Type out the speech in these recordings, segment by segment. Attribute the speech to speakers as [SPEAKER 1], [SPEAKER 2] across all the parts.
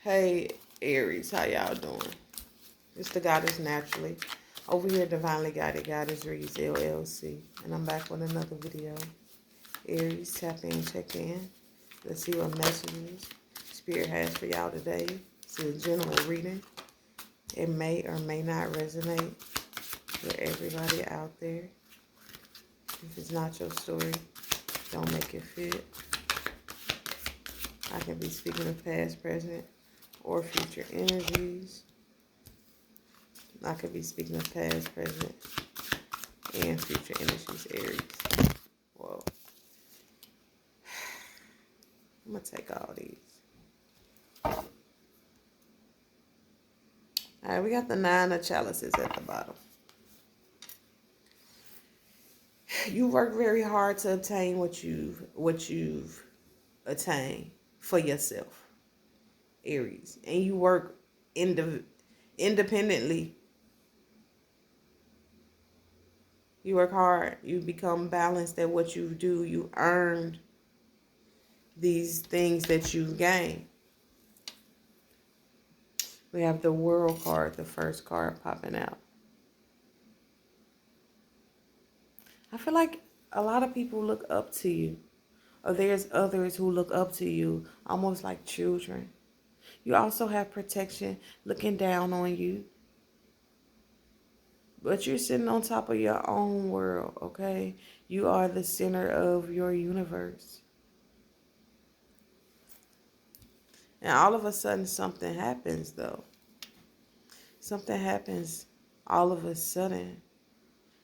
[SPEAKER 1] Hey Aries, how y'all doing? It's the Goddess Naturally. Over here, Divinely Guided Goddess Reads LLC. And I'm back with another video. Aries, tap in, check in. Let's see what messages Spirit has for y'all today. It's a general reading. It may or may not resonate with everybody out there. If it's not your story, don't make it fit. I can be speaking of past, present, or future energies. I could be speaking of past, present, and future energies, Aries. Whoa. I'm going to take all these. All right, we got the 9 of chalices at the bottom. You work very hard to obtain what you've attained for yourself, Aries. And you work independently. You work hard. You become balanced at what you do. You earned these things that you've gained. We have the World card, the first card popping out. I feel like a lot of people look up to you. Or there's others who look up to you, almost like children. You also have protection looking down on you. But you're sitting on top of your own world, okay? You are the center of your universe. And all of a sudden something happens, though. Something happens all of a sudden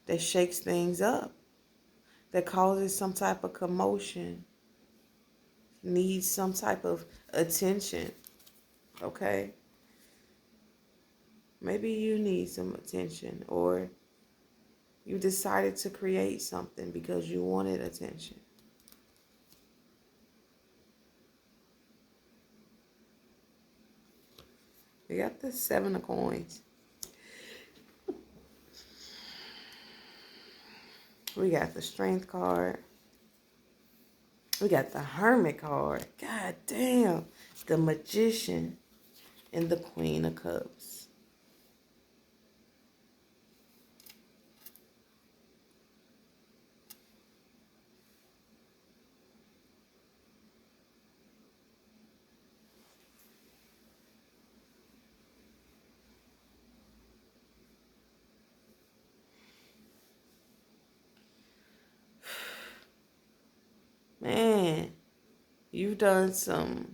[SPEAKER 1] that shakes things up, that causes some type of commotion, needs some type of attention, okay? Maybe you need some attention, or you decided to create something because you wanted attention. We got the 7 of coins. We got the Strength card. We got the Hermit card. God damn. The Magician and the Queen of Cups. Man, you've done some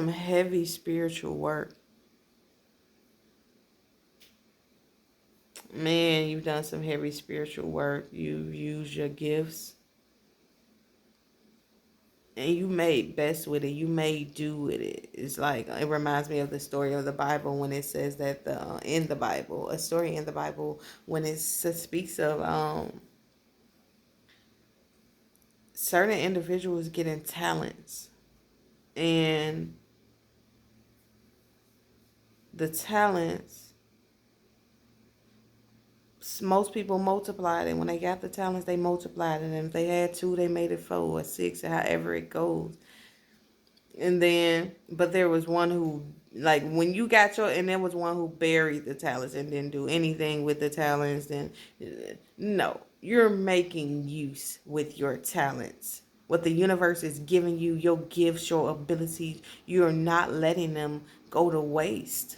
[SPEAKER 1] heavy spiritual work. Man, you've done some heavy spiritual work. You've used your gifts. And you made best with it. You made do with it. It's like, it reminds me of the story of the Bible when it says that in the Bible, a story in the Bible, when it speaks of certain individuals getting talents. And the talents, most people multiplied it. When they got the talents, they multiplied it. And if they had 2, they made it 4 or 6, or however it goes. And then, but there was one who, like, when you got your, and there was one who buried the talents and didn't do anything with the talents. Then, no, you're making use with your talents. What the universe is giving you, your gifts, your abilities, you're not letting them go to waste.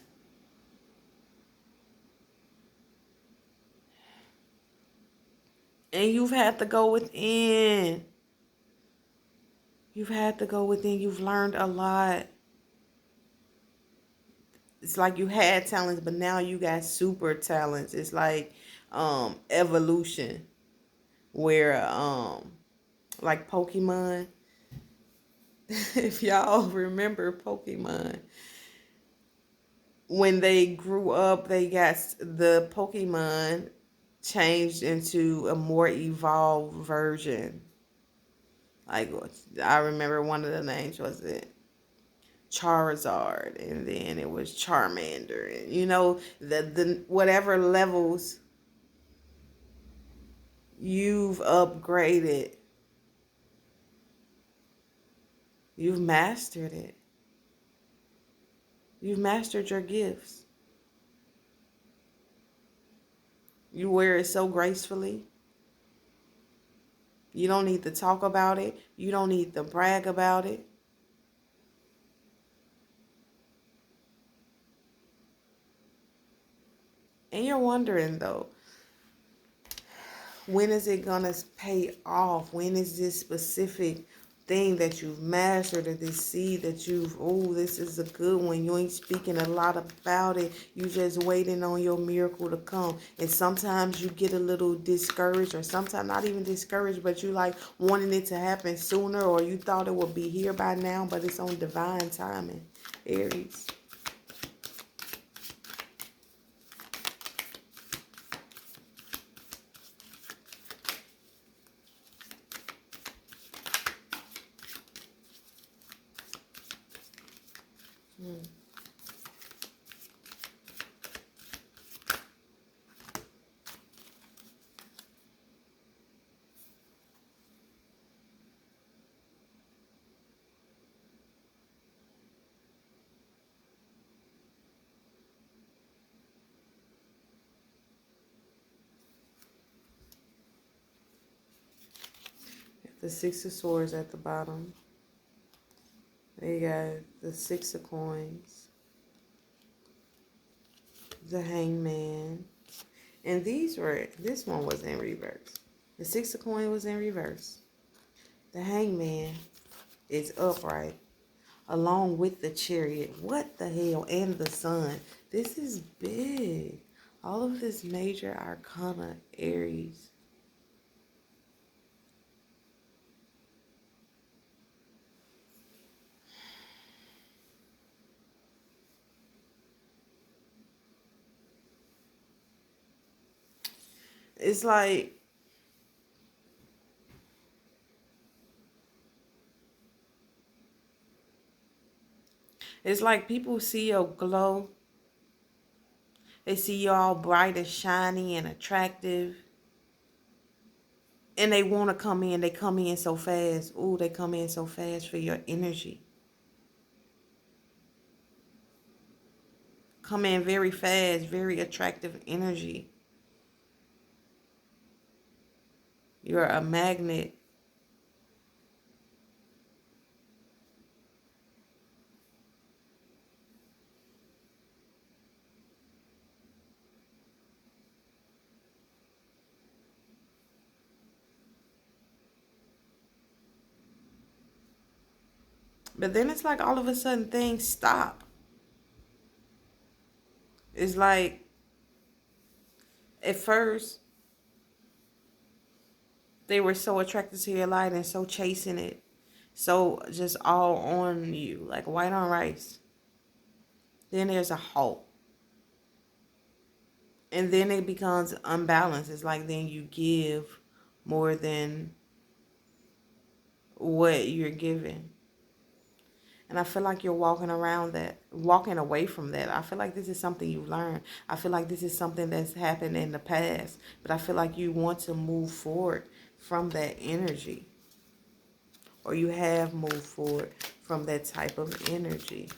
[SPEAKER 1] And you've had to go within. You've had to go within. You've learned a lot. It's like you had talents, but now you got super talents. It's like evolution, where like Pokemon. If y'all remember Pokemon, when they grew up, they got the Pokemon changed into a more evolved version. Like, I remember one of the names was it Charizard, and then it was Charmander, and the whatever levels you've upgraded, you've mastered it. You've mastered your gifts. You wear it so gracefully. You don't need to talk about it. You don't need to brag about it. And you're wondering though, when is it gonna pay off? When is this specific thing that you've mastered, or this seed that you've, oh, this is a good one. You ain't speaking a lot about it. You just waiting on your miracle to come. And sometimes you get a little discouraged, or sometimes not even discouraged, but you like wanting it to happen sooner, or you thought it would be here by now, but it's on divine timing. Aries. Hmm. The Six of Swords at the bottom. They got the Six of Coins, the Hangman, and this one was in reverse. The Six of Coins was in reverse. The Hangman is upright, along with the Chariot. What the hell? And the Sun. This is big. All of this major arcana, Aries. It's like, people see your glow. They see you all bright and shiny and attractive. And they want to come in. They come in so fast. Ooh, they come in so fast for your energy. Come in very fast, very attractive energy. You're a magnet. But then it's like all of a sudden things stop. It's like at first they were so attracted to your light and so chasing it. So just all on you, like white on rice. Then there's a halt. And then it becomes unbalanced. It's like then you give more than what you're giving. And I feel like you're walking away from that. I feel like this is something you learned. I feel like this is something that's happened in the past. But I feel like you want to move forward from that energy. Or you have moved forward from that type of energy.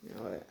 [SPEAKER 1] You know what?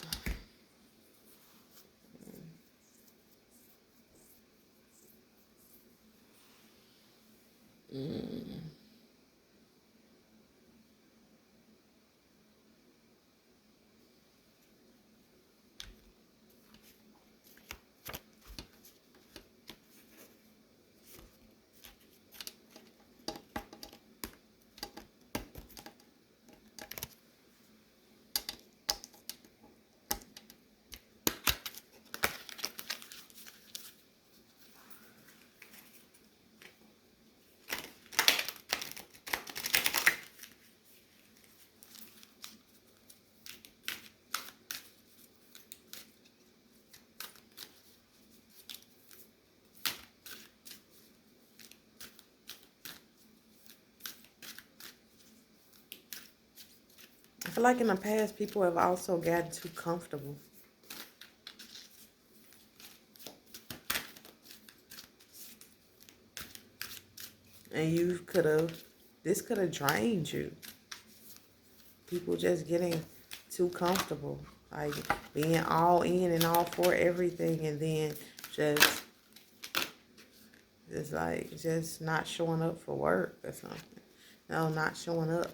[SPEAKER 1] I feel like in the past, people have also gotten too comfortable. And you could have, this could have drained you. People just getting too comfortable, like being all in and all for everything, and then just just not showing up for work or something. No, not showing up.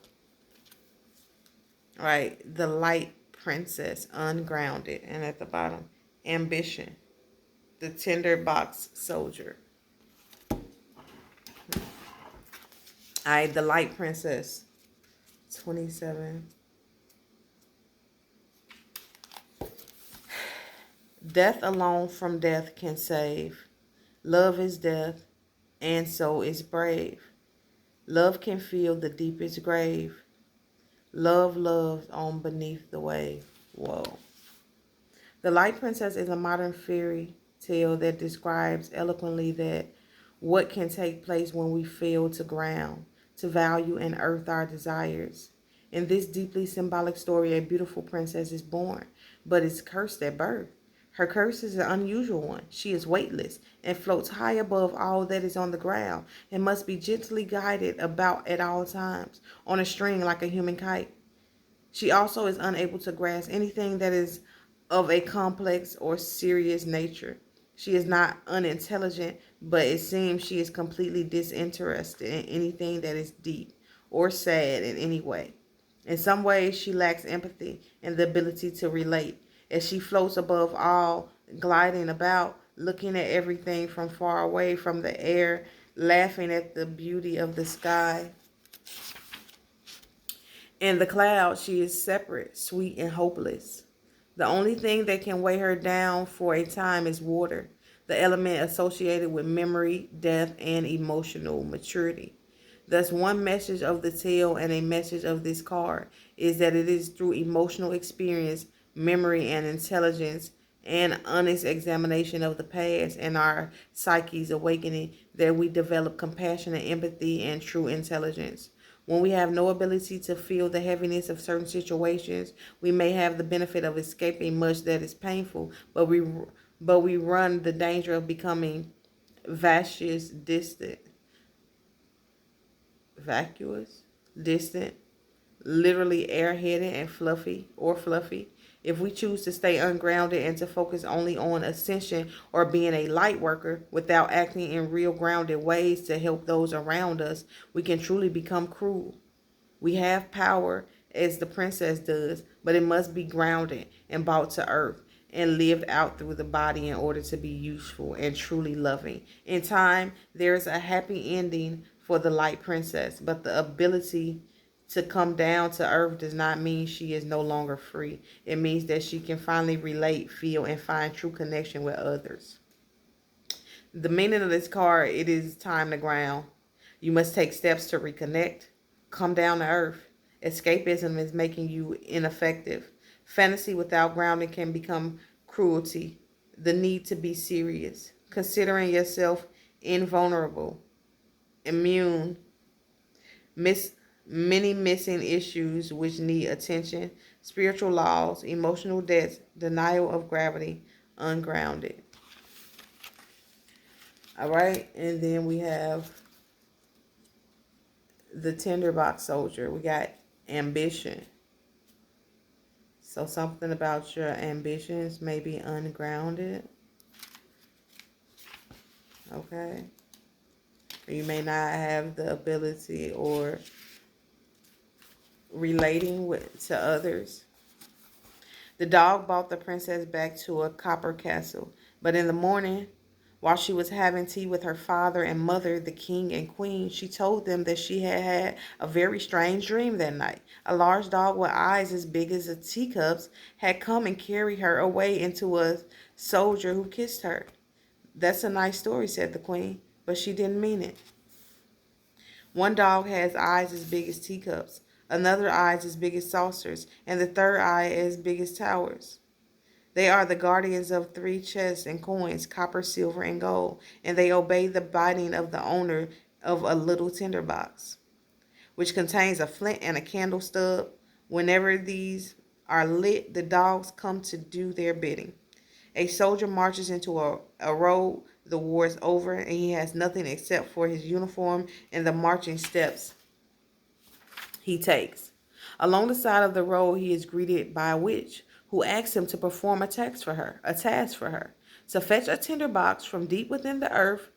[SPEAKER 1] Right, the light princess, ungrounded, and at the bottom, ambition, the tender box soldier. All right, the light princess, 27. Death alone from death can save. Love is death, and so is brave. Love can fill the deepest grave. Love loves on beneath the wave. Whoa. The Light Princess is a modern fairy tale that describes eloquently that what can take place when we fail to ground, to value and earth our desires. In this deeply symbolic story, a beautiful princess is born, but is cursed at birth. Her curse is an unusual one. She is weightless and floats high above all that is on the ground and must be gently guided about at all times on a string like a human kite. She also is unable to grasp anything that is of a complex or serious nature. She is not unintelligent, but it seems she is completely disinterested in anything that is deep or sad in any way. In some ways, she lacks empathy and the ability to relate, as she floats above all, gliding about, looking at everything from far away from the air, laughing at the beauty of the sky. In the cloud, she is separate, sweet, and hopeless. The only thing that can weigh her down for a time is water, the element associated with memory, death, and emotional maturity. Thus, one message of the tale and a message of this card is that it is through emotional experience, memory, and intelligence, and honest examination of the past and our psyche's awakening that we develop compassion and empathy and true intelligence. When we have no ability to feel the heaviness of certain situations, we may have the benefit of escaping much that is painful, but we run the danger of becoming vacuous, distant, vacuous, distant, literally airheaded and fluffy. If we choose to stay ungrounded and to focus only on ascension or being a light worker without acting in real grounded ways to help those around us, we can truly become cruel. We have power as the princess does, but it must be grounded and brought to earth and lived out through the body in order to be useful and truly loving. In time, there is a happy ending for the light princess, but the ability to come down to earth does not mean she is no longer free. It means that she can finally relate, feel, and find true connection with others. The meaning of this card, it is time to ground. You must take steps to reconnect, come down to earth. Escapism is making you ineffective. Fantasy without grounding can become cruelty. The need to be serious. Considering yourself invulnerable, immune, miss many missing issues which need attention, spiritual laws, emotional debts, denial of gravity, ungrounded. All right, and then we have the tinderbox soldier. We got ambition. So something about your ambitions may be ungrounded. Okay. You may not have the ability or relating to others. The dog brought the princess back to a copper castle, but in the morning, while she was having tea with her father and mother, the king and queen, she told them that she had had a very strange dream that night. A large dog with eyes as big as teacups had come and carried her away into a soldier who kissed her. That's a nice story, said the queen, but she didn't mean it. One dog has eyes as big as teacups, another eyes as big as saucers, and the third eye as big as towers. They are the guardians of three chests and coins, copper, silver, and gold, and they obey the bidding of the owner of a little tinderbox, which contains a flint and a candle stub. Whenever these are lit, the dogs come to do their bidding. A soldier marches into a road The war is over, and he has nothing except for his uniform and the marching steps he takes. Along the side of the road, he is greeted by a witch who asks him to perform a task for her, to fetch a tinder box from deep within the earth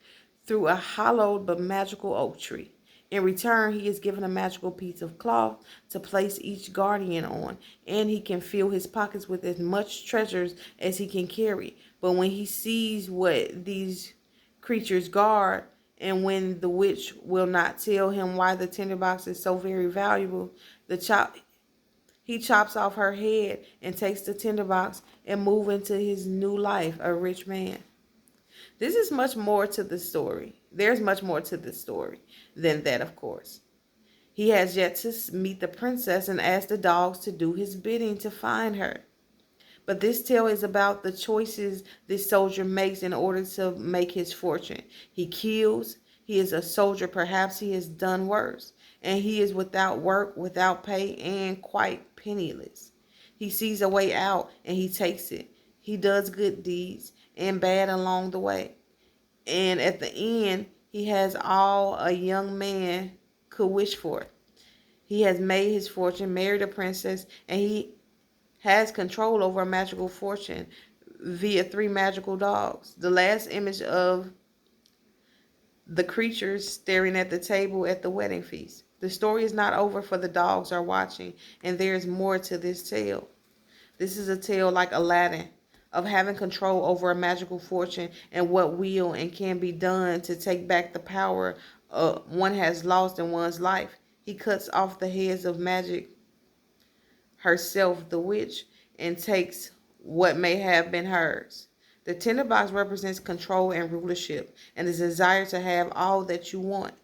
[SPEAKER 1] through a hollowed but magical oak tree. In return, he is given a magical piece of cloth to place each guardian on, and he can fill his pockets with as much treasures as he can carry. But when he sees what these creatures guard, and when the witch will not tell him why the tinderbox is so very valuable, the chop he chops off her head and takes the tinderbox and move into his new life, a rich man. This is much more to the story. There's much more to the story than that, of course. He has yet to meet the princess and ask the dogs to do his bidding to find her. But this tale is about the choices this soldier makes in order to make his fortune. He kills. He is a soldier. Perhaps he has done worse. And he is without work, without pay, and quite penniless. He sees a way out and he takes it. He does good deeds and bad along the way. And at the end, he has all a young man could wish for. He has made his fortune, married a princess, and he has control over a magical fortune via three magical dogs. The last image of the creatures staring at the table at the wedding feast. The story is not over, for the dogs are watching, and there is more to this tale. This is a tale like Aladdin, of having control over a magical fortune and what will and can be done to take back the power one has lost in one's life. He cuts off the heads of magic herself, the witch, and takes what may have been hers. The tinderbox represents control and rulership and the desire to have all that you want.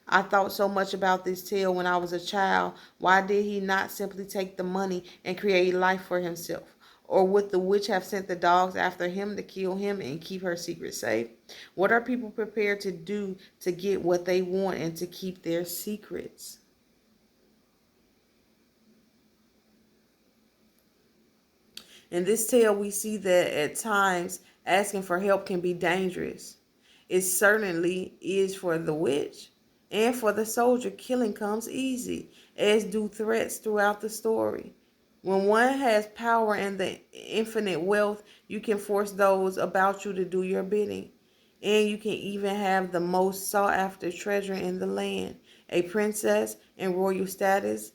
[SPEAKER 1] I thought so much about this tale when I was a child. Why did he not simply take the money and create life for himself? Or would the witch have sent the dogs after him to kill him and keep her secret safe? What are people prepared to do to get what they want and to keep their secrets? In this tale, we see that at times asking for help can be dangerous. It certainly is for the witch, and for the soldier, killing comes easy, as do threats throughout the story. When one has power and the infinite wealth, you can force those about you to do your bidding. And you can even have the most sought after treasure in the land, a princess and royal status.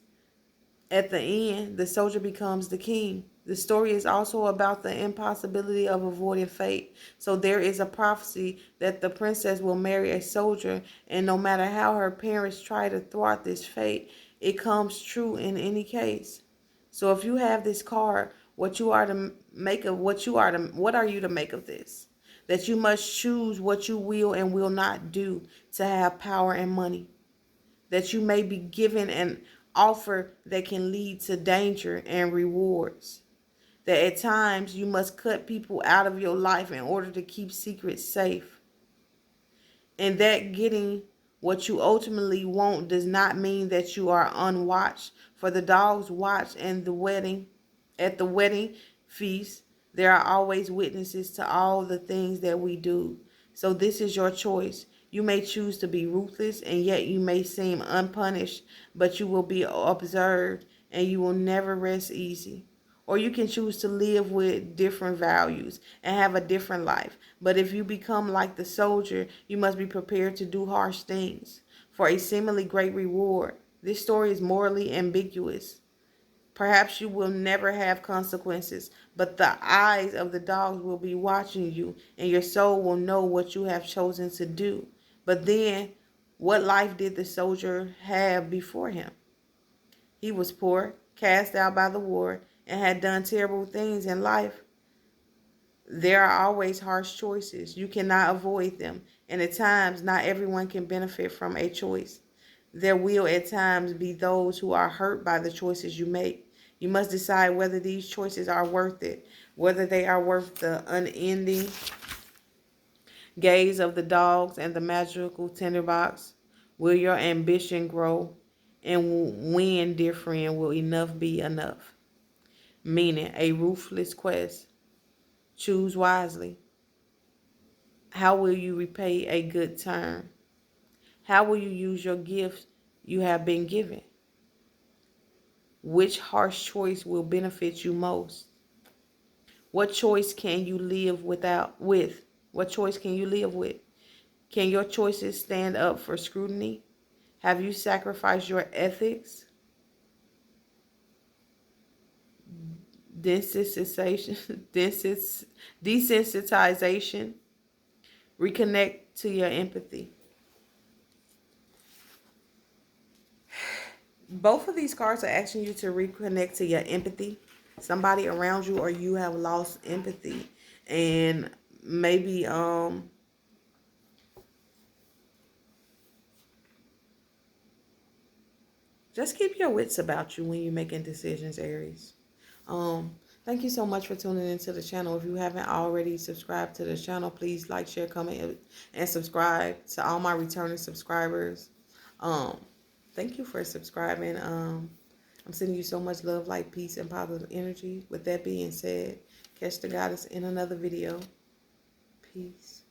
[SPEAKER 1] At the end, the soldier becomes the king. The story is also about the impossibility of avoiding fate. So there is a prophecy that the princess will marry a soldier, and no matter how her parents try to thwart this fate, it comes true in any case. So if you have this card, what are you to make of this? That you must choose what you will and will not do to have power and money, that you may be given an offer that can lead to danger and rewards. That at times you must cut people out of your life in order to keep secrets safe. And that getting what you ultimately want does not mean that you are unwatched. For the dogs watch and at the wedding feast, there are always witnesses to all the things that we do. So this is your choice. You may choose to be ruthless, and yet you may seem unpunished, but you will be observed and you will never rest easy. Or you can choose to live with different values and have a different life. But if you become like the soldier, you must be prepared to do harsh things for a seemingly great reward. This story is morally ambiguous. Perhaps you will never have consequences, but the eyes of the dogs will be watching you, and your soul will know what you have chosen to do. But then, what life did the soldier have before him? He was poor, cast out by the war, and had done terrible things in life. There are always harsh choices. You cannot avoid them. And at times, not everyone can benefit from a choice. There will at times be those who are hurt by the choices you make. You must decide whether these choices are worth it, whether they are worth the unending gaze of the dogs and the magical tinderbox. Will your ambition grow? And when, dear friend, will enough be enough? Meaning, a ruthless quest. Choose wisely. How will you repay a good turn? How will you use your gift you have been given? Which harsh choice will benefit you most? What choice can you live with? What choice can you live with? Can your choices stand up for scrutiny? Have you sacrificed your ethics? Desensitization, desensitization, reconnect to your empathy. Both of these cards are asking you to reconnect to your empathy. Somebody around you or you have lost empathy. And maybe just keep your wits about you when you're making decisions, Aries. Um, Thank you so much for tuning into the channel. If you haven't already subscribed to the channel, please like, share, comment, and subscribe. To all my returning subscribers, um, thank you for subscribing. I'm sending you so much love, light, peace, and positive energy. With that being said, catch the goddess in another video. Peace.